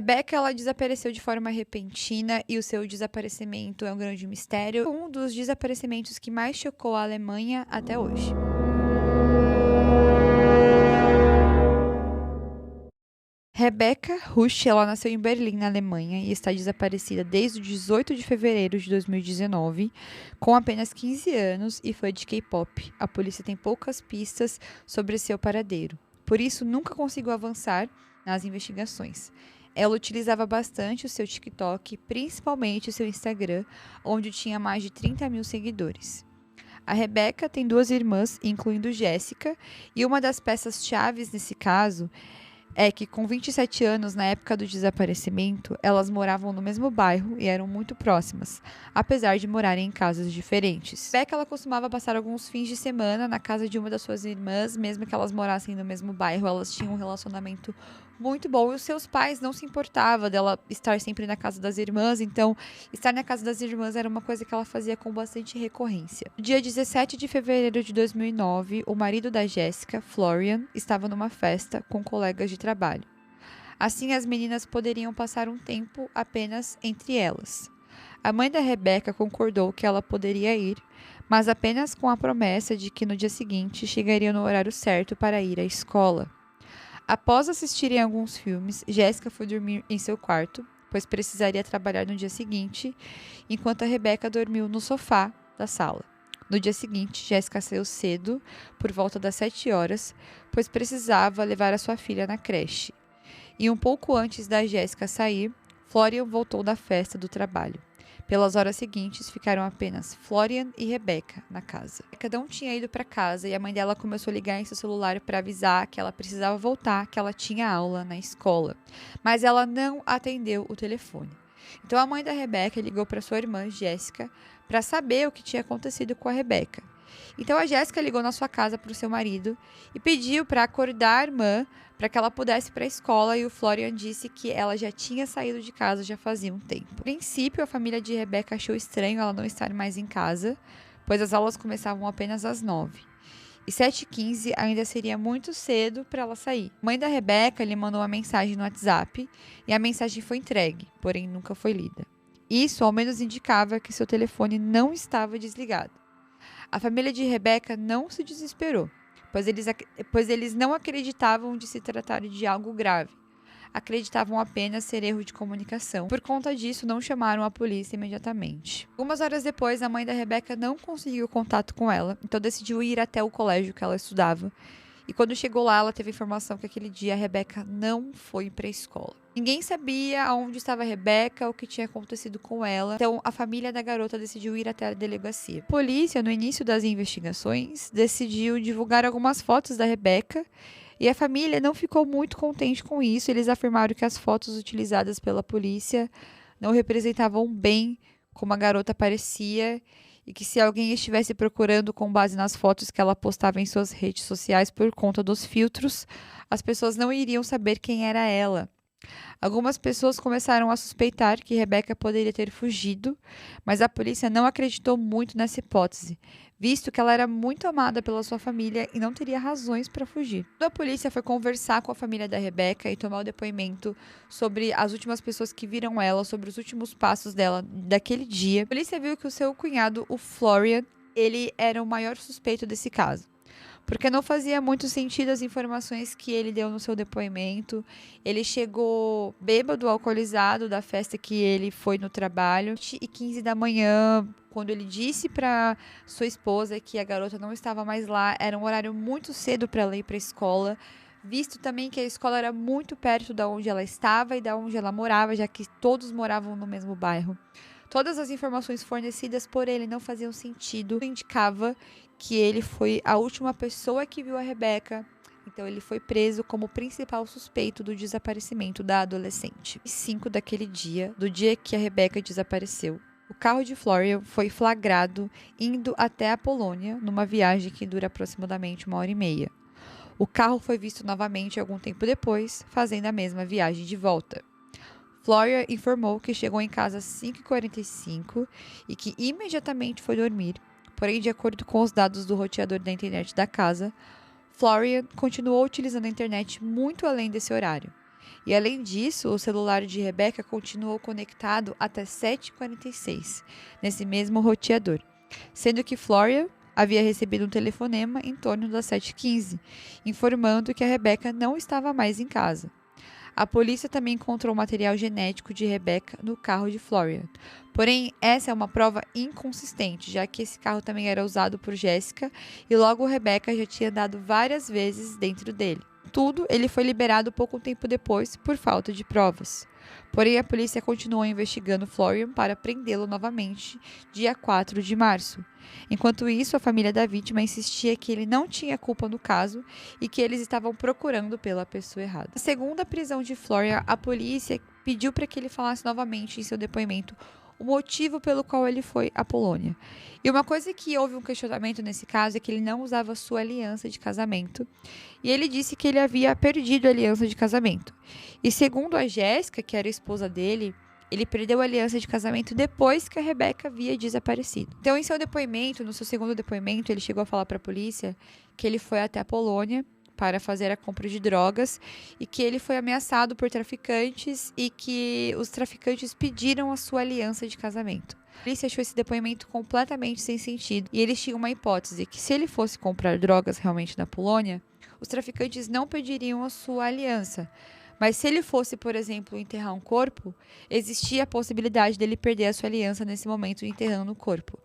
Rebecca, ela desapareceu de forma repentina e o seu desaparecimento é um grande mistério, um dos desaparecimentos que mais chocou a Alemanha até hoje. Rebecca Rusch, ela nasceu em Berlim, na Alemanha, e está desaparecida desde o 18 de fevereiro de 2019, com apenas 15 anos e fã de K-pop. A polícia tem poucas pistas sobre seu paradeiro, por isso nunca conseguiu avançar nas investigações. Ela utilizava bastante o seu TikTok, principalmente o seu Instagram, onde tinha mais de 30 mil seguidores. A Rebecca tem duas irmãs, incluindo Jéssica, e uma das peças-chaves nesse caso é que com 27 anos, na época do desaparecimento, elas moravam no mesmo bairro e eram muito próximas, apesar de morarem em casas diferentes. Becca, ela costumava passar alguns fins de semana na casa de uma das suas irmãs, mesmo que elas morassem no mesmo bairro, elas tinham um relacionamento muito bom e os seus pais não se importavam dela estar sempre na casa das irmãs, então estar na casa das irmãs era uma coisa que ela fazia com bastante recorrência. No dia 17 de fevereiro de 2009, o marido da Jéssica, Florian, estava numa festa com colegas de trabalho. Assim, as meninas poderiam passar um tempo apenas entre elas. A mãe da Rebecca concordou que ela poderia ir, mas apenas com a promessa de que no dia seguinte chegaria no horário certo para ir à escola. Após assistirem alguns filmes, Jéssica foi dormir em seu quarto, pois precisaria trabalhar no dia seguinte, enquanto a Rebecca dormiu no sofá da sala. No dia seguinte, Jéssica saiu cedo, por volta das 7 horas, pois precisava levar a sua filha na creche. E um pouco antes da Jéssica sair, Florian voltou da festa do trabalho. Pelas horas seguintes, ficaram apenas Florian e Rebecca na casa. Cada um tinha ido para casa e a mãe dela começou a ligar em seu celular para avisar que ela precisava voltar, que ela tinha aula na escola. Mas ela não atendeu o telefone. Então a mãe da Rebecca ligou para sua irmã, Jéssica, para saber o que tinha acontecido com a Rebecca. Então a Jéssica ligou na sua casa para o seu marido e pediu para acordar a irmã para que ela pudesse ir para a escola, e o Florian disse que ela já tinha saído de casa já fazia um tempo. No princípio, a família de Rebecca achou estranho ela não estar mais em casa, pois as aulas começavam apenas às 9. E 7h15 ainda seria muito cedo para ela sair. A mãe da Rebecca lhe mandou uma mensagem no WhatsApp e a mensagem foi entregue, porém nunca foi lida. Isso ao menos indicava que seu telefone não estava desligado. A família de Rebecca não se desesperou, pois eles não acreditavam de se tratar de algo grave. Acreditavam apenas ser erro de comunicação. Por conta disso, não chamaram a polícia imediatamente. Algumas horas depois, a mãe da Rebecca não conseguiu contato com ela, então decidiu ir até o colégio que ela estudava. E quando chegou lá, ela teve a informação que aquele dia a Rebecca não foi para a escola. Ninguém sabia onde estava a Rebecca, o que tinha acontecido com ela, então a família da garota decidiu ir até a delegacia. A polícia, no início das investigações, decidiu divulgar algumas fotos da Rebecca, e a família não ficou muito contente com isso. Eles afirmaram que as fotos utilizadas pela polícia não representavam bem como a garota parecia, e que se alguém estivesse procurando com base nas fotos que ela postava em suas redes sociais por conta dos filtros, as pessoas não iriam saber quem era ela. Algumas pessoas começaram a suspeitar que Rebecca poderia ter fugido, mas a polícia não acreditou muito nessa hipótese, visto que ela era muito amada pela sua família e não teria razões para fugir. Quando a polícia foi conversar com a família da Rebecca e tomar o depoimento sobre as últimas pessoas que viram ela, sobre os últimos passos dela daquele dia, a polícia viu que o seu cunhado, o Florian, ele era o maior suspeito desse caso. Porque não fazia muito sentido as informações que ele deu no seu depoimento. Ele chegou bêbado, alcoolizado da festa que ele foi no trabalho. 7h15 da manhã, quando ele disse para sua esposa que a garota não estava mais lá, era um horário muito cedo para ela ir para a escola. Visto também que a escola era muito perto da onde ela estava e da onde ela morava, já que todos moravam no mesmo bairro. Todas as informações fornecidas por ele não faziam sentido, indicava que ele foi a última pessoa que viu a Rebecca, então ele foi preso como principal suspeito do desaparecimento da adolescente. 5 daquele dia, do dia que a Rebecca desapareceu, o carro de Florian foi flagrado indo até a Polônia, numa viagem que dura aproximadamente 1h30. O carro foi visto novamente algum tempo depois, fazendo a mesma viagem de volta. Florian informou que chegou em casa às 5h45 e que imediatamente foi dormir. Porém, de acordo com os dados do roteador da internet da casa, Florian continuou utilizando a internet muito além desse horário. E além disso, o celular de Rebecca continuou conectado até 7h46, nesse mesmo roteador, sendo que Florian havia recebido um telefonema em torno das 7h15, informando que a Rebecca não estava mais em casa. A polícia também encontrou material genético de Rebecca no carro de Florian. Porém, essa é uma prova inconsistente, já que esse carro também era usado por Jessica e logo Rebecca já tinha andado várias vezes dentro dele. Tudo, ele foi liberado pouco tempo depois por falta de provas. Porém, a polícia continuou investigando Florian para prendê-lo novamente, dia 4 de março. Enquanto isso, a família da vítima insistia que ele não tinha culpa no caso e que eles estavam procurando pela pessoa errada. Na segunda prisão de Florian, a polícia pediu para que ele falasse novamente em seu depoimento o motivo pelo qual ele foi à Polônia. E uma coisa que houve um questionamento nesse caso é que ele não usava sua aliança de casamento. E ele disse que ele havia perdido a aliança de casamento. E segundo a Jéssica, que era a esposa dele, ele perdeu a aliança de casamento depois que a Rebecca havia desaparecido. Então, em seu depoimento, no seu segundo depoimento, ele chegou a falar para a polícia que ele foi até a Polônia para fazer a compra de drogas e que ele foi ameaçado por traficantes e que os traficantes pediram a sua aliança de casamento. A polícia achou esse depoimento completamente sem sentido e eles tinham uma hipótese que se ele fosse comprar drogas realmente na Polônia, os traficantes não pediriam a sua aliança. Mas se ele fosse, por exemplo, enterrar um corpo, existia a possibilidade dele perder a sua aliança nesse momento enterrando o corpo.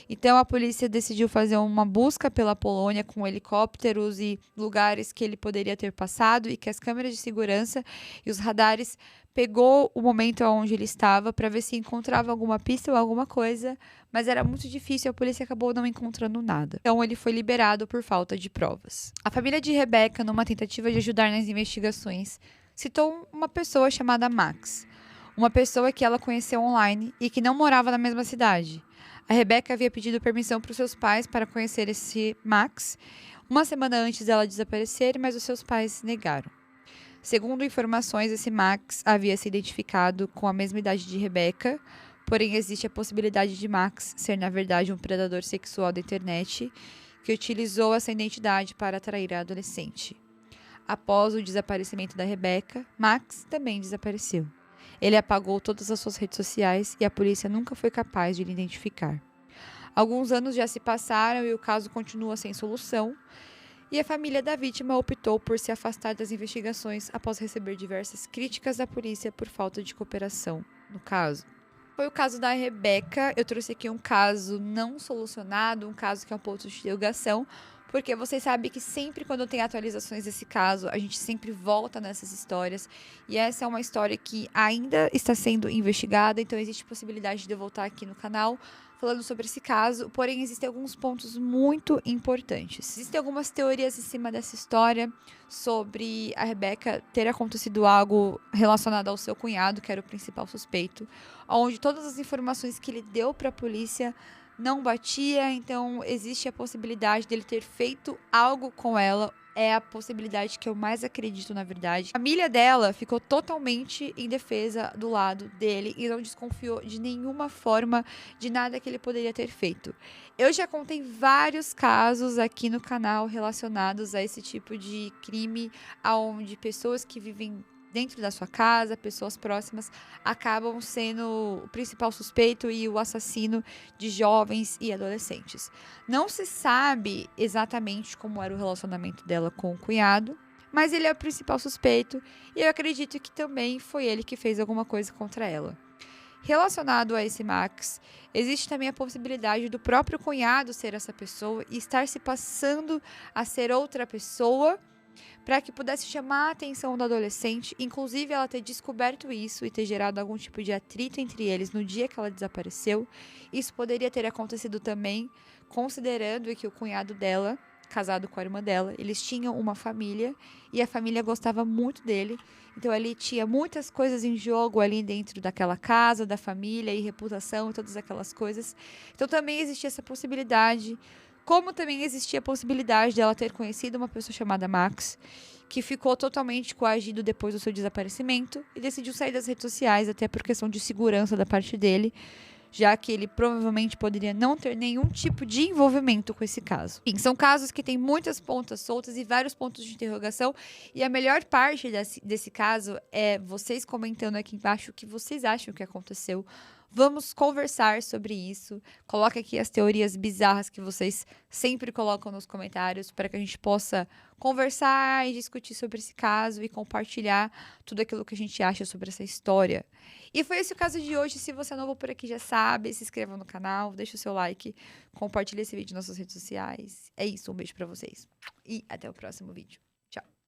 Então a polícia decidiu fazer uma busca pela Polônia com helicópteros e lugares que ele poderia ter passado e que as câmeras de segurança e os radares pegou o momento onde ele estava para ver se encontrava alguma pista ou alguma coisa, mas era muito difícil e a polícia acabou não encontrando nada. Então ele foi liberado por falta de provas. A família de Rebecca, numa tentativa de ajudar nas investigações, citou uma pessoa chamada Max, uma pessoa que ela conheceu online e que não morava na mesma cidade. A Rebecca havia pedido permissão para os seus pais para conhecer esse Max uma semana antes dela desaparecer, mas os seus pais negaram. Segundo informações, esse Max havia se identificado com a mesma idade de Rebecca, porém existe a possibilidade de Max ser, na verdade, um predador sexual da internet que utilizou essa identidade para atrair a adolescente. Após o desaparecimento da Rebecca, Max também desapareceu. Ele apagou todas as suas redes sociais e a polícia nunca foi capaz de lhe identificar. Alguns anos já se passaram e o caso continua sem solução, e a família da vítima optou por se afastar das investigações após receber diversas críticas da polícia por falta de cooperação no caso. Foi o caso da Rebecca. Eu trouxe aqui um caso não solucionado, um caso que é um ponto de interrogação, porque vocês sabem que sempre quando tem atualizações desse caso, a gente sempre volta nessas histórias. E essa é uma história que ainda está sendo investigada, então existe possibilidade de eu voltar aqui no canal falando sobre esse caso, porém existem alguns pontos muito importantes. Existem algumas teorias em cima dessa história sobre a Rebecca ter acontecido algo relacionado ao seu cunhado, que era o principal suspeito, onde todas as informações que ele deu para a polícia não batia, então existe a possibilidade dele ter feito algo com ela. É a possibilidade que eu mais acredito, na verdade. A família dela ficou totalmente em defesa do lado dele e não desconfiou de nenhuma forma de nada que ele poderia ter feito. Eu já contei vários casos aqui no canal relacionados a esse tipo de crime, onde pessoas que vivem dentro da sua casa, pessoas próximas, acabam sendo o principal suspeito e o assassino de jovens e adolescentes. Não se sabe exatamente como era o relacionamento dela com o cunhado, mas ele é o principal suspeito e eu acredito que também foi ele que fez alguma coisa contra ela. Relacionado a esse Max, existe também a possibilidade do próprio cunhado ser essa pessoa e estar se passando a ser outra pessoa para que pudesse chamar a atenção do adolescente, inclusive ela ter descoberto isso e ter gerado algum tipo de atrito entre eles no dia que ela desapareceu. Isso poderia ter acontecido também, considerando que o cunhado dela, casado com a irmã dela, eles tinham uma família e a família gostava muito dele. Então ele tinha muitas coisas em jogo ali dentro daquela casa, da família e reputação e todas aquelas coisas. Então também existia essa possibilidade. Como também existia a possibilidade de ela ter conhecido uma pessoa chamada Max, que ficou totalmente coagido depois do seu desaparecimento e decidiu sair das redes sociais, até por questão de segurança da parte dele, já que ele provavelmente poderia não ter nenhum tipo de envolvimento com esse caso. Enfim, são casos que têm muitas pontas soltas e vários pontos de interrogação, e a melhor parte desse caso é vocês comentando aqui embaixo o que vocês acham que aconteceu. Vamos conversar sobre isso. Coloque aqui as teorias bizarras que vocês sempre colocam nos comentários para que a gente possa conversar e discutir sobre esse caso e compartilhar tudo aquilo que a gente acha sobre essa história. E foi esse o caso de hoje. Se você é novo por aqui, já sabe, se inscreva no canal, deixa o seu like, compartilhe esse vídeo nas suas redes sociais. É isso, um beijo pra vocês. E até o próximo vídeo. Tchau.